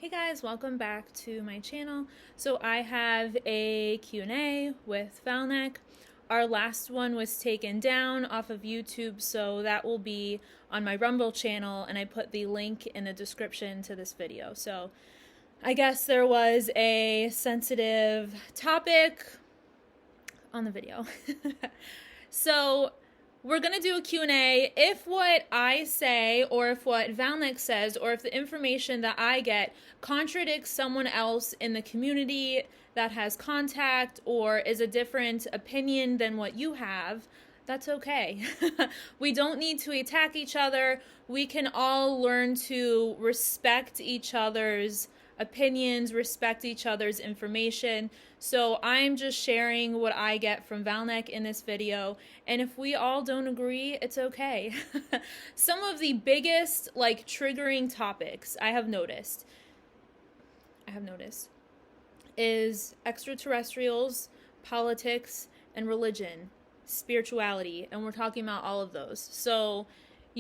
Hey guys, welcome back to my channel. So I have a Q&A with Val Nek. Our last one was taken down off of YouTube, so that will be on my Rumble channel, and I put the link in the description to this video. So I guess there was a sensitive topic on the video. So we're going to do a Q&A. If what I say, or if what Val Nek says, or if the information that I get contradicts someone else in the community that has contact or is a different opinion than what you have, that's okay. We don't need to attack each other. We can all learn to respect each other's opinions, respect each other's information. So I'm just sharing what I get from Val Nek in this video, and if we all don't agree, it's okay. Some of the biggest, triggering topics I have noticed is extraterrestrials, politics, and religion, spirituality, and we're talking about all of those. So,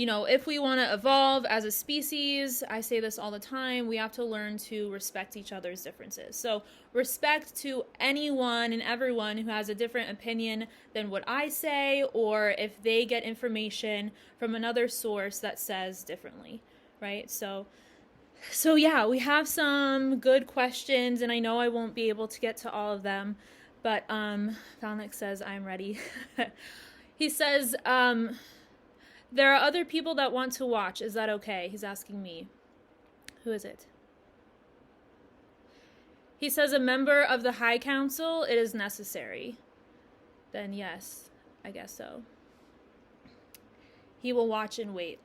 if we want to evolve as a species, I say this all the time, we have to learn to respect each other's differences. So respect to anyone and everyone who has a different opinion than what I say, or if they get information from another source that says differently, right? So yeah, we have some good questions, and I know I won't be able to get to all of them, but Val Nek says I'm ready. He says, there are other people that want to watch. Is that okay? He's asking me. Who is it? He says a member of the High Council. It is necessary. Then yes, I guess so. He will watch and wait.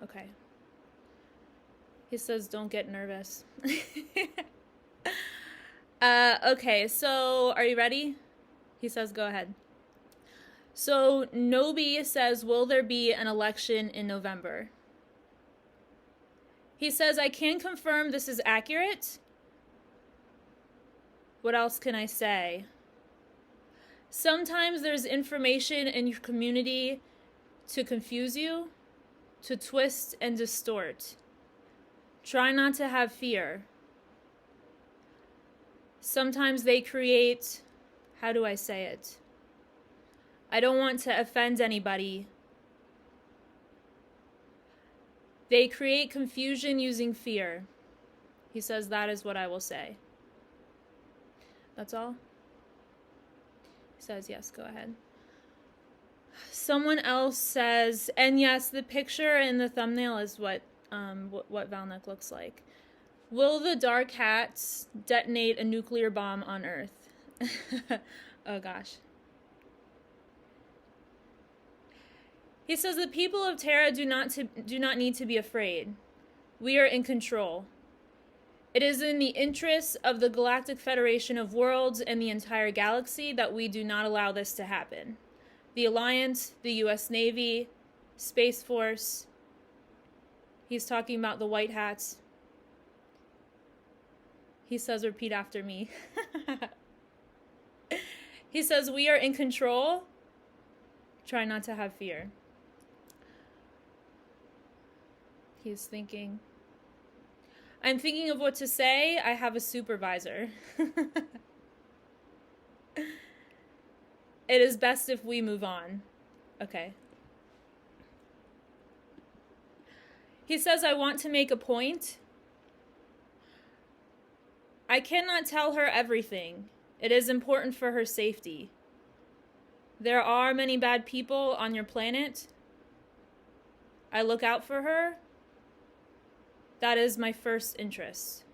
Okay. He says don't get nervous. Okay, so are you ready? He says go ahead. So Nobi says, will there be an election in November? He says, I can confirm this is accurate. What else can I say? Sometimes there's information in your community to confuse you, to twist and distort. Try not to have fear. Sometimes they create, how do I say it? I don't want to offend anybody. They create confusion using fear. He says that is what I will say. That's all? He says yes, go ahead. Someone else says, and yes, the picture in the thumbnail is what Val Nek looks like. Will the dark hats detonate a nuclear bomb on Earth? Oh gosh. He says the people of Terra do not need to be afraid. We are in control. It is in the interests of the Galactic Federation of Worlds and the entire galaxy that we do not allow this to happen. The Alliance, the US Navy, Space Force. He's talking about the white hats. He says, repeat after me. He says, we are in control. Try not to have fear. He's thinking. I'm thinking of what to say. I have a supervisor. It is best if we move on. Okay. He says, I want to make a point. I cannot tell her everything. It is important for her safety. There are many bad people on your planet. I look out for her. That is my first interest.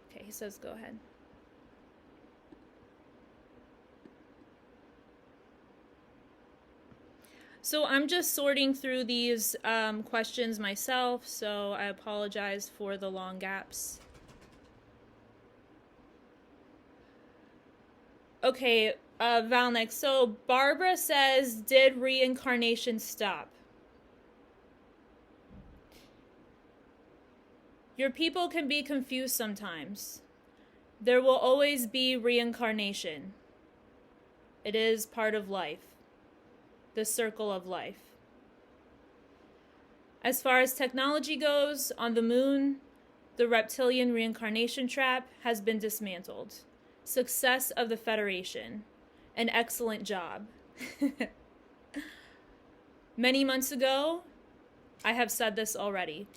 Okay, he says go ahead. So I'm just sorting through these questions myself, so I apologize for the long gaps. Okay, Val Nek. So Barbara says, did reincarnation stop? Your people can be confused sometimes. There will always be reincarnation. It is part of life, the circle of life. As far as technology goes, on the moon, the reptilian reincarnation trap has been dismantled. Success of the Federation. An excellent job. Many months ago, I have said this already.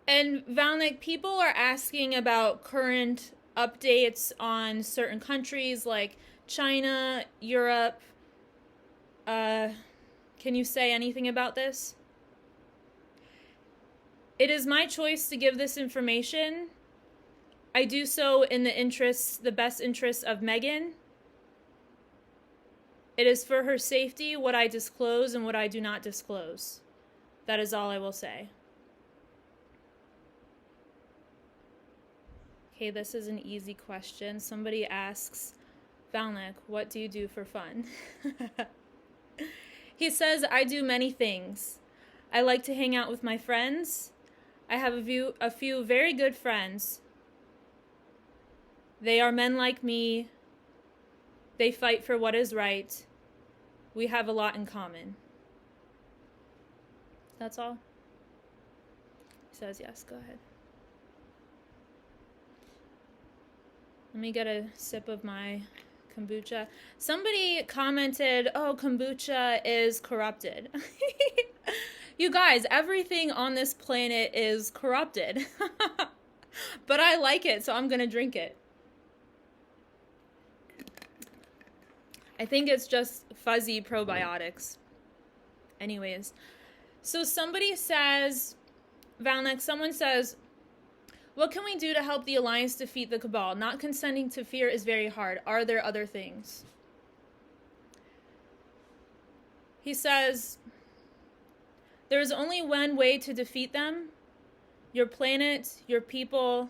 And Val Nek, people are asking about current updates on certain countries like China, Europe. Can you say anything about this? It is my choice to give this information. I do so in the best interests of Megan. It is for her safety what I disclose and what I do not disclose. That is all I will say. Okay, this is an easy question. Somebody asks, Val Nek, what do you do for fun? He says, I do many things. I like to hang out with my friends. I have a few very good friends. They are men like me. They fight for what is right. We have a lot in common. That's all? He says yes, go ahead. Let me get a sip of my kombucha. Somebody commented, oh, kombucha is corrupted. You guys, everything on this planet is corrupted. But I like it, so I'm gonna drink it. I think it's just fuzzy probiotics. Anyways, so somebody says, Val Nek, someone says, what can we do to help the Alliance defeat the Cabal? Not consenting to fear is very hard. Are there other things? He says, there is only one way to defeat them. Your planet, your people,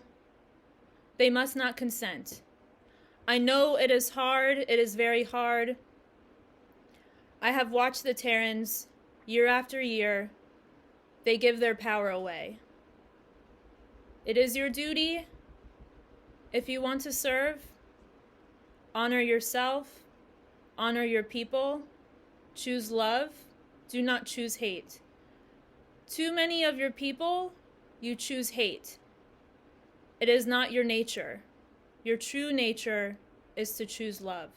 they must not consent. I know it is hard. It is very hard. I have watched the Terrans year after year. They give their power away. It is your duty, if you want to serve, honor yourself, honor your people, choose love, do not choose hate. Too many of your people, you choose hate. It is not your nature. Your true nature is to choose love.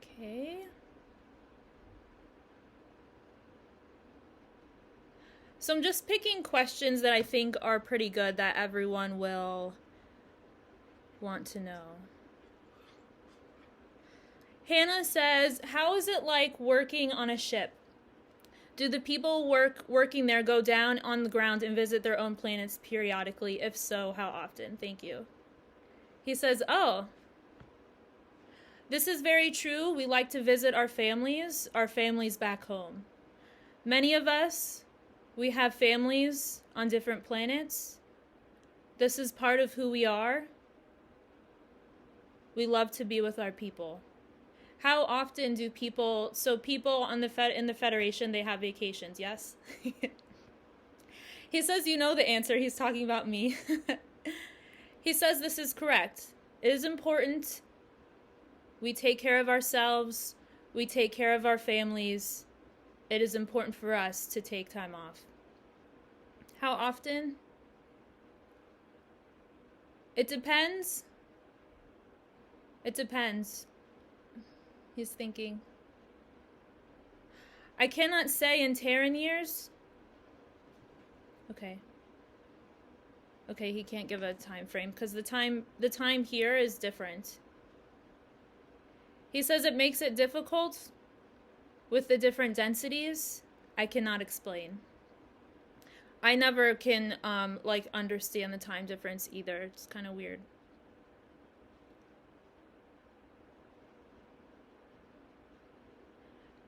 Okay. So I'm just picking questions that I think are pretty good that everyone will want to know. Hannah says, how is it like working on a ship? Do the people working there go down on the ground and visit their own planets periodically? If so, how often? Thank you. He says, oh, this is very true. We like to visit our families back home. Many of us, we have families on different planets. This is part of who we are. We love to be with our people. How often do people, so people on in the Federation, they have vacations, yes? He says, you know the answer. He's talking about me. He says this is correct. It is important. We take care of ourselves. We take care of our families. It is important for us to take time off. How often? It depends. It depends. He's thinking. I cannot say in Terran years. Okay. Okay, he can't give a time frame because the time here is different. He says it makes it difficult with the different densities. I cannot explain. I never can understand the time difference either. It's kind of weird.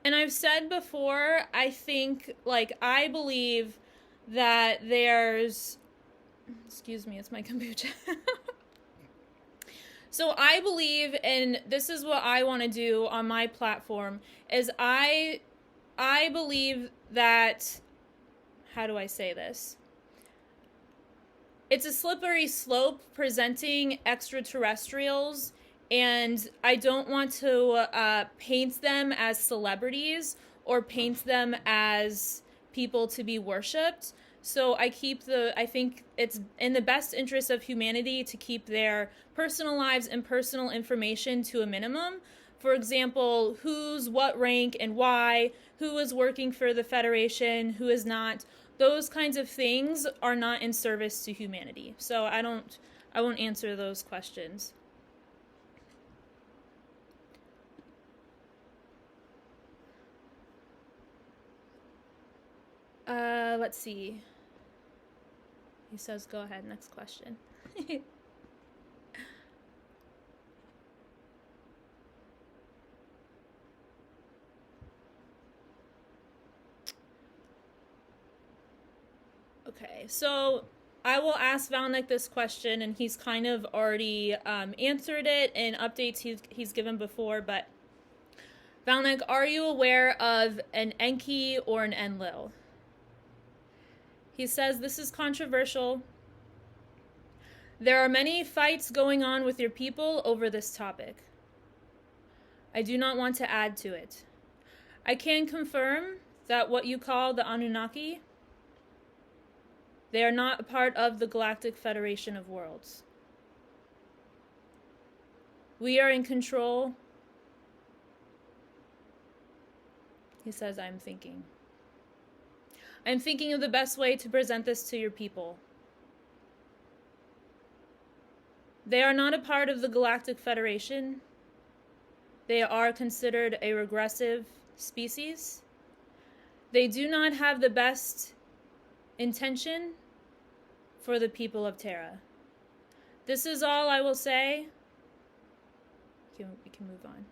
And I've said before, I think, I believe that there's, excuse me, it's my kombucha. So I believe, and this is what I want to do on my platform, is I believe that, how do I say this? it's a slippery slope presenting extraterrestrials, and I don't want to paint them as celebrities or paint them as people to be worshipped. So I think it's in the best interest of humanity to keep their personal lives and personal information to a minimum. For example, who's what rank and why, who is working for the Federation, who is not. Those kinds of things are not in service to humanity. So I won't answer those questions. Let's see. He says, go ahead, next question. Okay, so I will ask Val Nek this question, and he's kind of already answered it in updates he's given before, but Val Nek, are you aware of an Enki or an Enlil? He says, this is controversial. There are many fights going on with your people over this topic. I do not want to add to it. I can confirm that what you call the Anunnaki, they are not a part of the Galactic Federation of Worlds. We are in control. He says, I'm thinking of the best way to present this to your people. They are not a part of the Galactic Federation. They are considered a regressive species. They do not have the best intention for the people of Terra. This is all I will say. We can move on.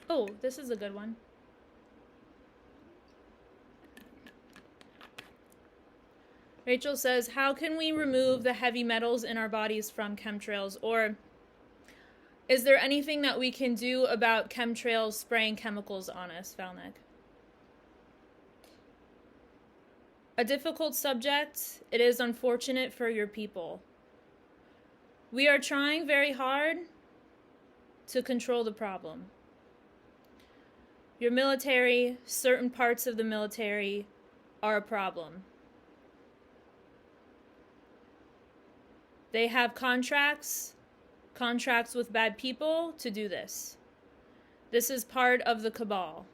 Oh, this is a good one. Rachel says, how can we remove the heavy metals in our bodies from chemtrails? Or is there anything that we can do about chemtrails spraying chemicals on us, Val Nek? A difficult subject. It is unfortunate for your people. We are trying very hard to control the problem. Your military, certain parts of the military, are a problem. They have contracts with bad people to do this. This is part of the cabal.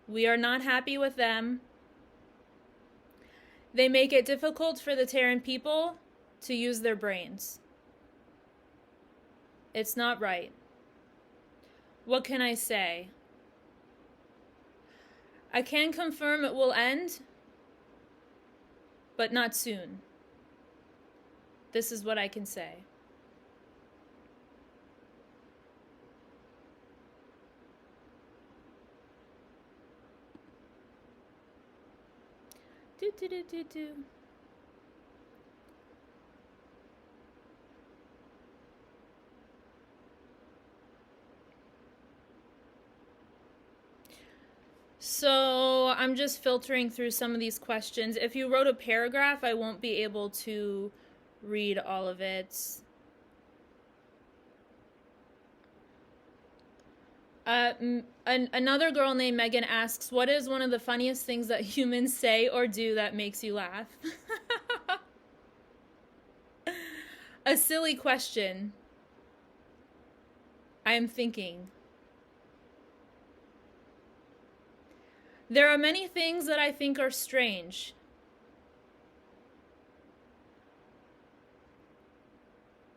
We are not happy with them. They make it difficult for the Terran people to use their brains. It's not right. What can I say? I can confirm it will end, but not soon. This is what I can say. Do. So I'm just filtering through some of these questions. If you wrote a paragraph, I won't be able to read all of it. Another girl named Megan asks, what is one of the funniest things that humans say or do that makes you laugh? A silly question. I am thinking. There are many things that I think are strange.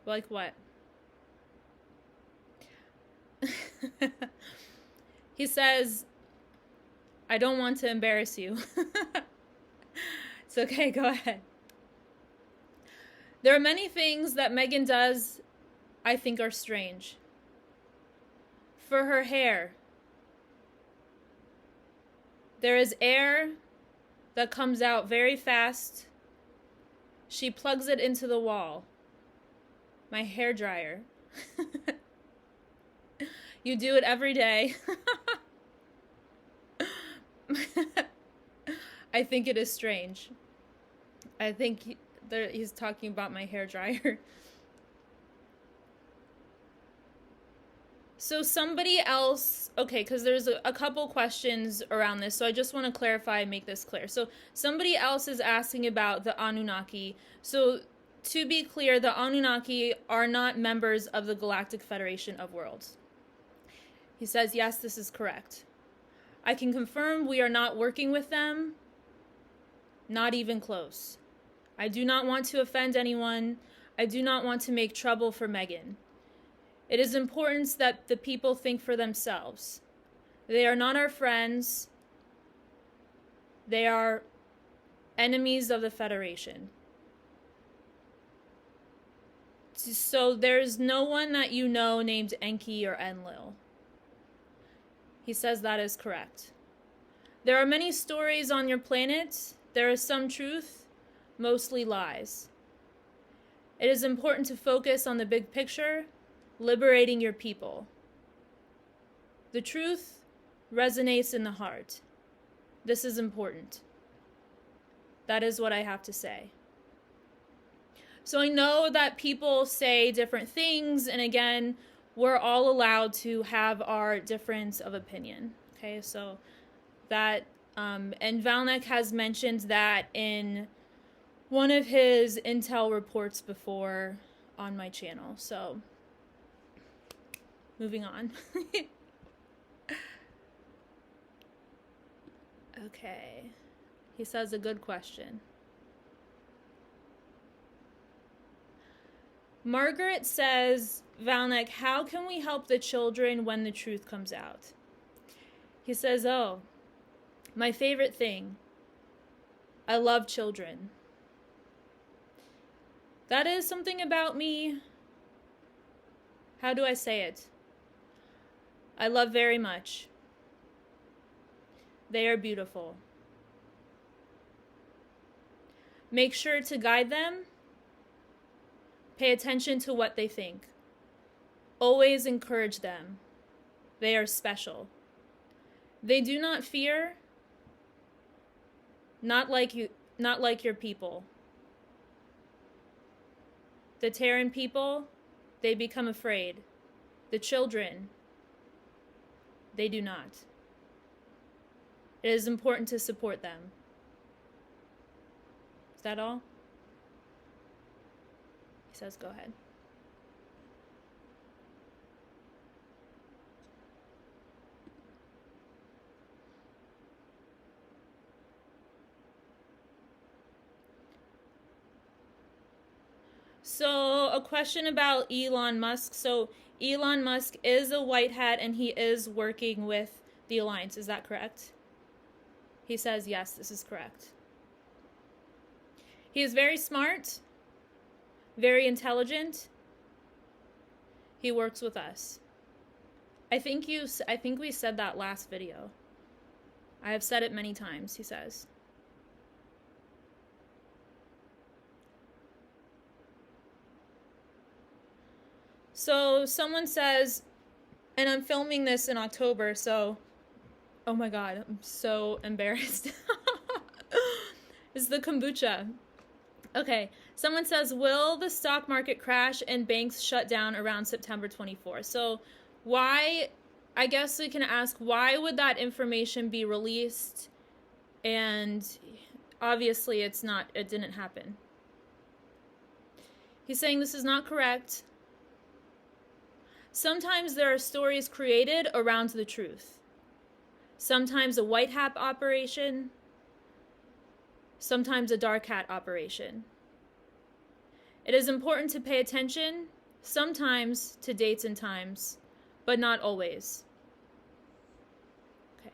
Like what? He says, I don't want to embarrass you. It's okay, go ahead. There are many things that Megan does I think are strange. For her hair, there is air that comes out very fast. She plugs it into the wall. My hair dryer. You do it every day. I think it is strange. I think he's talking about my hairdryer. So somebody else, okay, because there's a couple questions around this, so I just want to clarify and make this clear. So somebody else is asking about the Anunnaki. So to be clear, the Anunnaki are not members of the Galactic Federation of Worlds. He says, yes, this is correct. I can confirm we are not working with them, not even close. I do not want to offend anyone. I do not want to make trouble for Megan. It is important that the people think for themselves. They are not our friends. They are enemies of the Federation. So there's no one that you know named Enki or Enlil. He says that is correct. There are many stories on your planet. There is some truth, mostly lies. It is important to focus on the big picture, liberating your people. The truth resonates in the heart. This is important. That is what I have to say. So I know that people say different things, and again, we're all allowed to have our difference of opinion. Okay, so that, and Val Nek has mentioned that in one of his intel reports before on my channel. So, moving on. Okay, he says a good question. Margaret says, Val Nek, how can we help the children when the truth comes out? He says, oh, my favorite thing. I love children. That is something about me. How do I say it? I love very much. They are beautiful. Make sure to guide them. Pay attention to what they think. Always encourage them. They are special. They do not fear, not like your people. The Terran people, they become afraid. The children, they do not. It is important to support them. Is that all? He says, go ahead. So a question about Elon Musk. So Elon Musk is a white hat and he is working with the Alliance. Is that correct? He says, yes, this is correct. He is very smart, very intelligent. He works with us. I think we said that last video. I have said it many times, he says. So someone says, and I'm filming this in October, so, oh my God, I'm so embarrassed. It's the kombucha. Okay, someone says, will the stock market crash and banks shut down around September 24th? So why, I guess we can ask, why would that information be released? And obviously it didn't happen. He's saying this is not correct. Sometimes there are stories created around the truth. Sometimes a white hat operation, sometimes a dark hat operation. It is important to pay attention, sometimes to dates and times, but not always. Okay.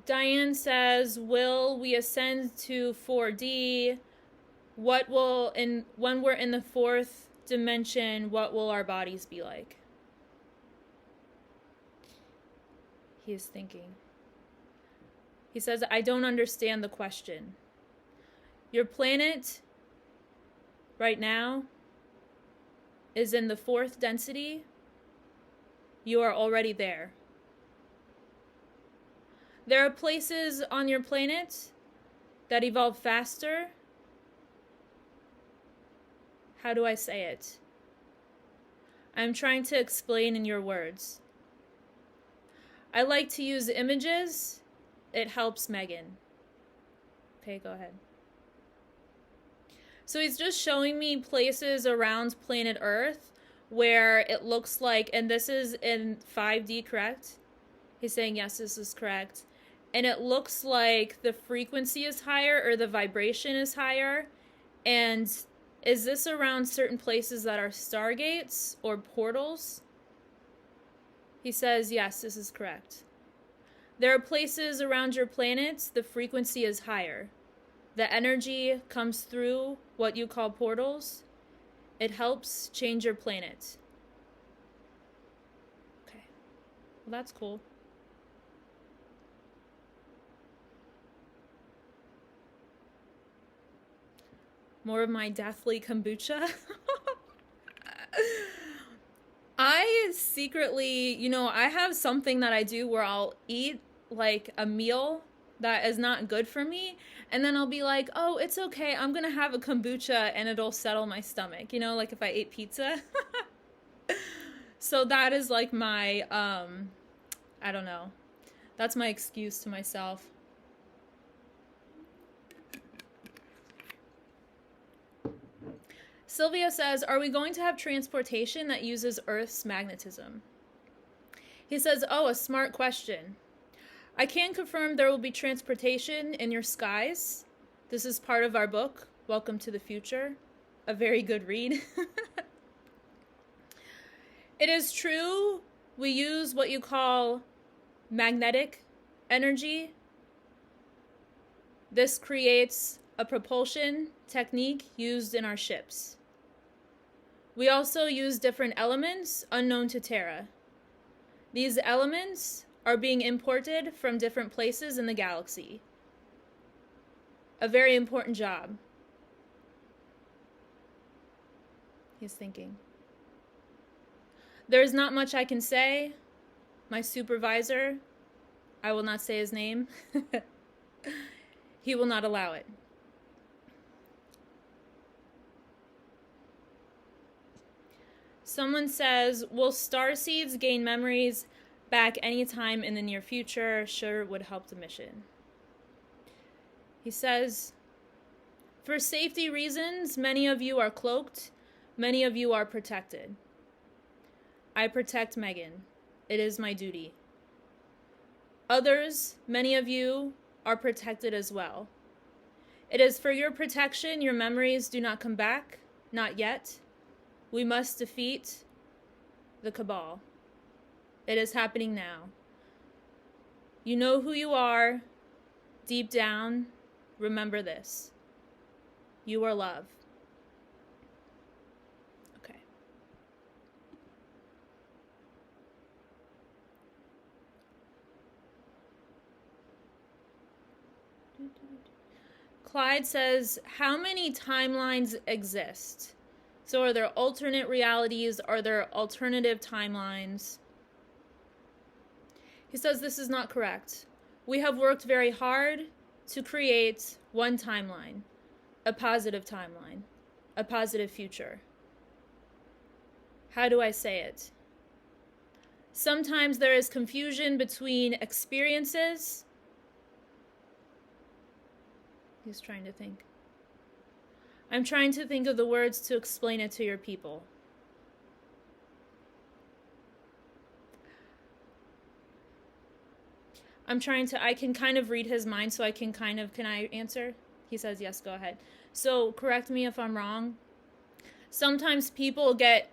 Diane says, will we ascend to 4D? When we're in the fourth dimension, what will our bodies be like? He is thinking. He says, I don't understand the question. Your planet, right now, is in the 4th density, you are already there. There are places on your planet that evolve faster. How do I say it? I'm trying to explain in your words. I like to use images. It helps Megan. Okay, go ahead. So he's just showing me places around planet Earth where it looks like, and this is in 5D, correct? He's saying, yes, this is correct. And it looks like the frequency is higher, or the vibration is higher. And is this around certain places that are stargates or portals? He says, yes, this is correct. There are places around your planet, the frequency is higher. The energy comes through what you call portals. It helps change your planet. Okay. Well, that's cool. More of my deathly kombucha. I secretly, you know, I have something that I do where I'll eat like a meal that is not good for me, and then I'll be like, oh, it's okay, I'm gonna have a kombucha and it'll settle my stomach, you know, like if I ate pizza. So that is like my, I don't know, that's my excuse to myself. Sylvia says, are we going to have transportation that uses Earth's magnetism? He says, oh, a smart question. I can confirm there will be transportation in your skies. This is part of our book, Welcome to the Future. A very good read. It is true, we use what you call magnetic energy. This creates a propulsion technique used in our ships. We also use different elements unknown to Terra. These elements are being imported from different places in the galaxy. A very important job. He's thinking. There's not much I can say. My supervisor, I will not say his name. He will not allow it. Someone says, will starseeds gain memories back anytime in the near future? Sure would help the mission. He says, for safety reasons, many of you are cloaked. Many of you are protected. I protect Megan. It is my duty. Others, many of you, are protected as well. It is for your protection your memories do not come back. Not yet. We must defeat the cabal. It is happening now. You know who you are. Deep down, remember this. You are love. Okay. Clyde says, how many timelines exist? So are there alternate realities? Are there alternative timelines? He says this is not correct. We have worked very hard to create one timeline, a positive timeline, a positive future. How do I say it? Sometimes there is confusion between experiences. He's trying to think. I'm trying to think of the words to explain it to your people. I can kind of read his mind, so can I answer? He says, yes, go ahead. So correct me if I'm wrong. Sometimes people get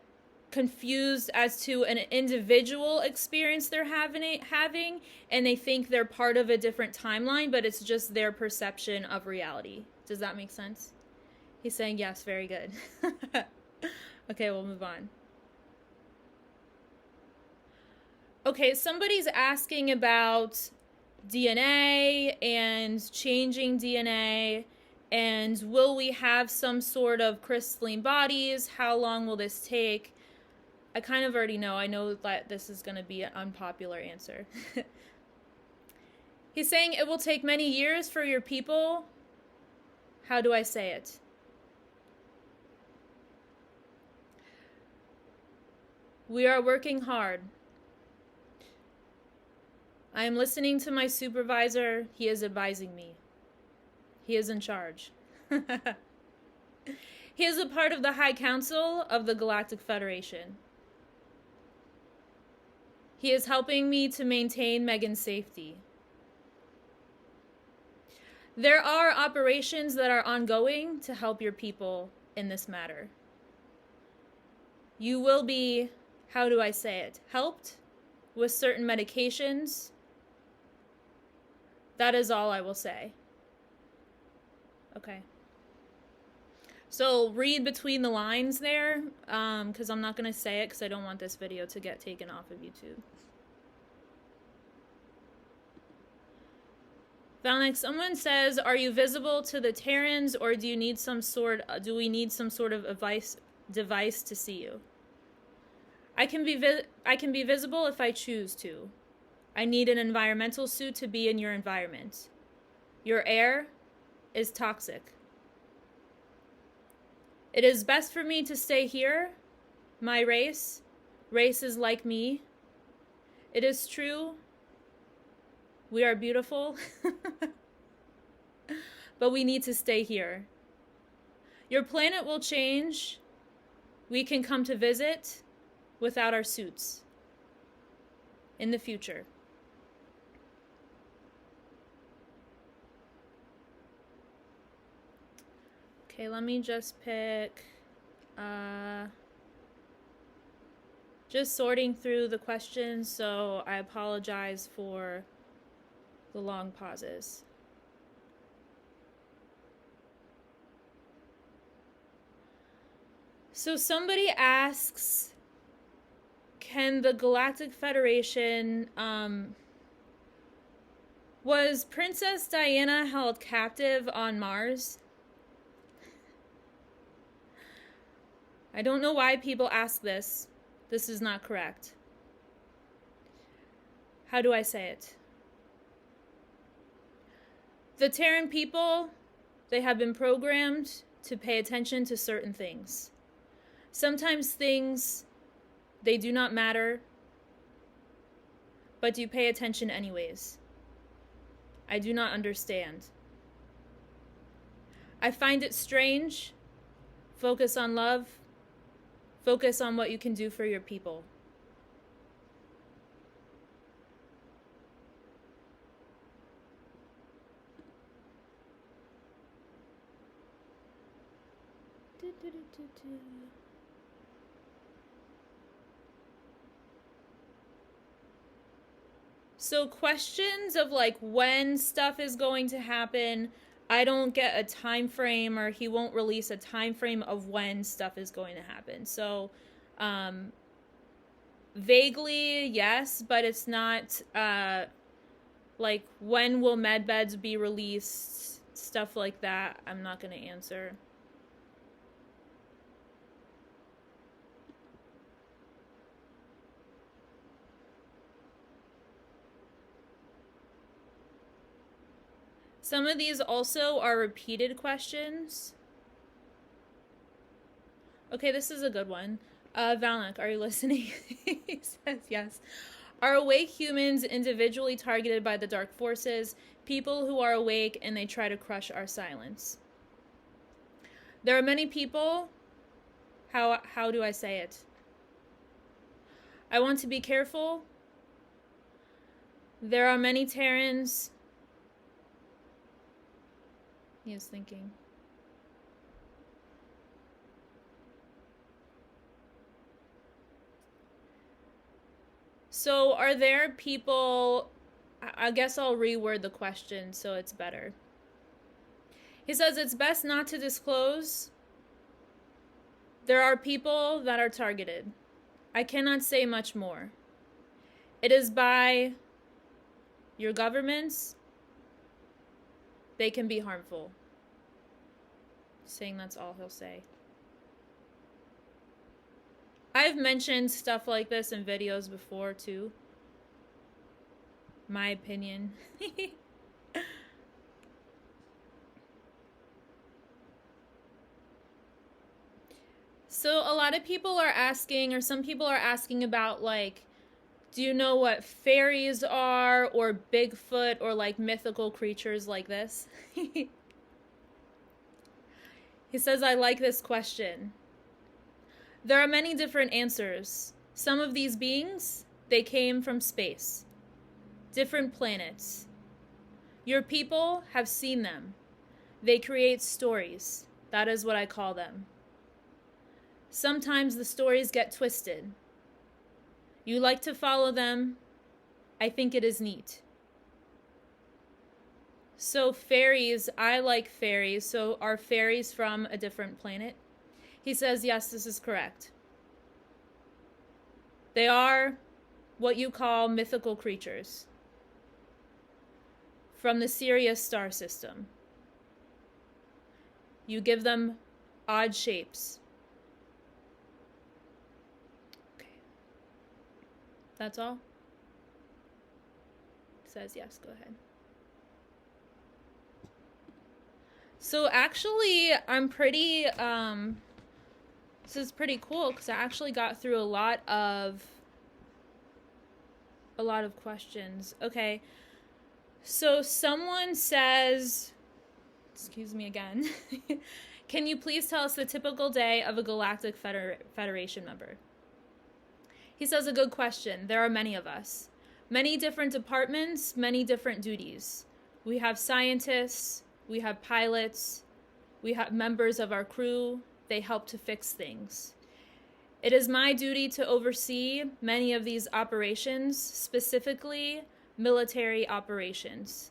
confused as to an individual experience they're having, and they think they're part of a different timeline, but it's just their perception of reality. Does that make sense? He's saying, yes, very good. Okay, we'll move on. Okay, somebody's asking about DNA and changing DNA, and will we have some sort of crystalline bodies? How long will this take? I kind of already know. I know that this is going to be an unpopular answer. He's saying it will take many years for your people. How do I say it? We are working hard. I am listening to my supervisor. He is advising me. He is in charge. He is a part of the High Council of the Galactic Federation. He is helping me to maintain Megan's safety. There are operations that are ongoing to help your people in this matter. You will be, how do I say it, helped with certain medications. That is all I will say. Okay. So read between the lines there, because I'm not going to say it because I don't want this video to get taken off of YouTube. Val Nek, someone says, "Are you visible to the Terrans, or do we need some sort of device to see you?" I can be visible if I choose to. I need an environmental suit to be in your environment. Your air is toxic. It is best for me to stay here. My race is like me. It is true. We are beautiful. But we need to stay here. Your planet will change. We can come to visit without our suits in the future. Okay, let me just pick, just sorting through the questions, so I apologize for the long pauses. So somebody asks, can the Galactic Federation, was Princess Diana held captive on Mars? I don't know why people ask this. This is not correct. How do I say it? The Terran people, they have been programmed to pay attention to certain things. Sometimes things, they do not matter, but you pay attention anyways. I do not understand. I find it strange. Focus on love. Focus on what you can do for your people. So questions of like when stuff is going to happen, I don't get a time frame, or he won't release a time frame of when stuff is going to happen. So vaguely yes, but it's not like when will medbeds be released, stuff like that. I'm not going to answer. Some of these also are repeated questions. Okay, this is a good one. Val Nek, are you listening? He says yes. Are awake humans individually targeted by the dark forces? People who are awake and they try to crush our silence. There are many people. How do I say it? I want to be careful. There are many Terrans. He is thinking. So are there people, I guess I'll reword the question so it's better. He says it's best not to disclose. There are people that are targeted. I cannot say much more. It is by your governments. They can be harmful. Saying that's all he'll say. I've mentioned stuff like this in videos before too. My opinion. So a lot of people are asking, or some people are asking about, like, do you know what fairies are, or Bigfoot, or like mythical creatures like this? He says, I like this question. There are many different answers. Some of these beings, they came from space, different planets. Your people have seen them. They create stories. That is what I call them. Sometimes the stories get twisted. You like to follow them. I think it is neat. So fairies, I like fairies. So are fairies from a different planet? He says, yes, this is correct. They are what you call mythical creatures from the Sirius star system. You give them odd shapes. That's all? Says yes, go ahead. So actually, I'm pretty, this is pretty cool because I actually got through a lot of questions. Okay, so someone says, excuse me again, can you please tell us the typical day of a Galactic Federation member? He says, a good question. There are many of us. Many different departments, many different duties. We have scientists, we have pilots, we have members of our crew. They help to fix things. It is my duty to oversee many of these operations, specifically military operations.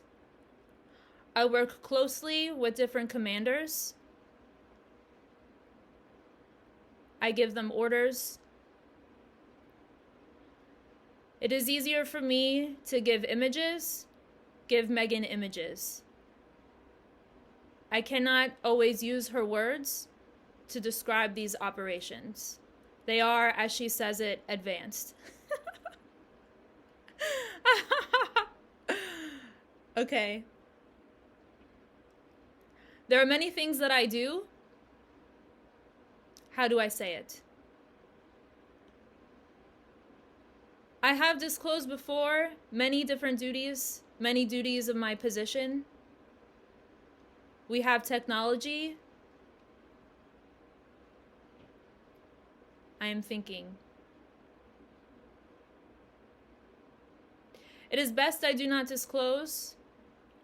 I work closely with different commanders. I give them orders. It is easier for me to give images, give Megan images. I cannot always use her words to describe these operations. They are, as she says it, advanced. Okay. There are many things that I do. How do I say it? I have disclosed before many different duties, many duties of my position. We have technology. I am thinking. It is best I do not disclose.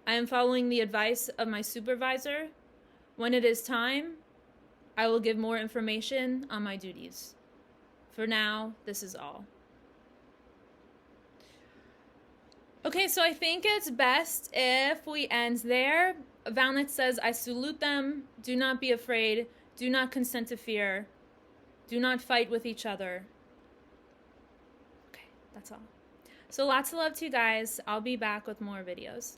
I am following the advice of my supervisor. When it is time, I will give more information on my duties. For now, this is all. Okay, so I think it's best if we end there. Val Nek says, I salute them. Do not be afraid. Do not consent to fear. Do not fight with each other. Okay, that's all. So lots of love to you guys. I'll be back with more videos.